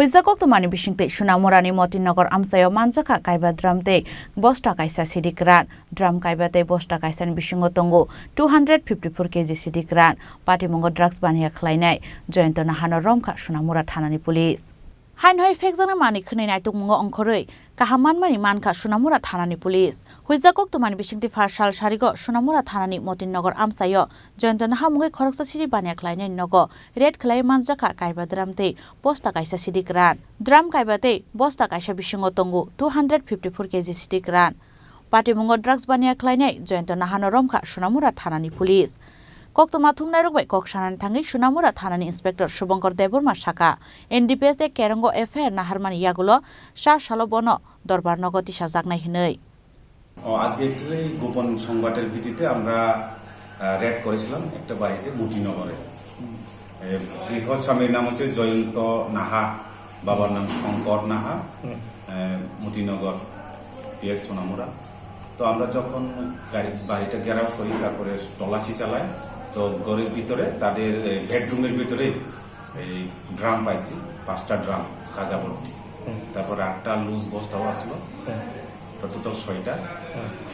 Hoijak Koktwmani Bisingtwi Sonamurani Matinagar Amchaio Manjakha Kaiba dramtei Bosta kaisa Siddi Kwran drum Kaiba tei Bosta kaisani bisingo tongo 254 kg Siddi Kwran patimungo drugs baniya khlainai jointo nahano romkha Sonamura thanani police Hainhai fekjana mani khwnai naitungmungo ongkhorui kahamanmani mankha Sonamura thanani police Hoijak Koktwmani Bisingtwi first sal sarigo Sonamura thanani Matinagar Amchaio jointo nahamungai khoroksa Siddi baniya khlainai nogo red khlai Manjakha Kaiba dramtei Bosta kaisa Siddi Kwran drum Kaiba tei Bosta kaisa bisingo tongo 254 kg Siddi Kwran patimungo drugs baniya khlainai jointo nahano romkha Sonamura thanani police Koktwma thumnai rokbai koksanani thangi Sonamura thanani inspector Subankar Deborma Saka NDPS de Kerango FIR naharmani yagulo sa salo bono দরবার নগতি সাজাকনাই হিনৈ আজকে একটি গোপন সংবাদের ভিত্তিতে আমরা red করেছিলাম একটা বাড়িতে মতিনগরে গৃহস্বামীর নাম হচ্ছে জয়ন্ত নাহা বাবার নাম শঙ্কর নাহা মতিনগর পিএস সোনামুরা তো আমরা যখন বাড়িটা ঘেরাও করি তারপরে তল্লাশি চালাই তো ঘরের ভিতরে তাদের বেডরুমের ভিতরে এই ড্রাম পাইছি 5টা ড্রাম কাজা ভর্তি তারপর 8টা লুজ বস্তাও আসলো টোটাল 6টা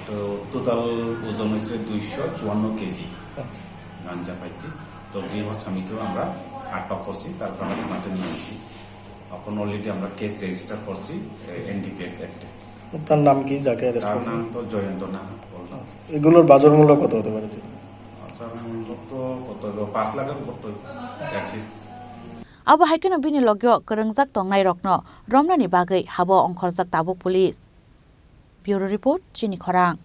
তো টোটাল ওজন হচ্ছে 254 কেজি গাঞ্জা পাইছি তো গৃহস্বামীকেও আমরা আটক করছি তারপর আমরা থানাতে নিয়ে আসি এখন অলরেডি আমরা কেস রেজিস্টার করছি এনডিপিএস অ্যাক্টে তার নাম কি যাকে অ্যারেস্ট তার নাম তো জয়ন্ত না বললাম এগুলোর বাজার মূল্য কত হতে পারে বাজার মূল্য তো কত 5 লাখের কত এক piece Abo haikeno bini logyo kerengjak tongnai rokno romnani bagai habo ongkhorjak tabuk police Bureau Report Chini Khorang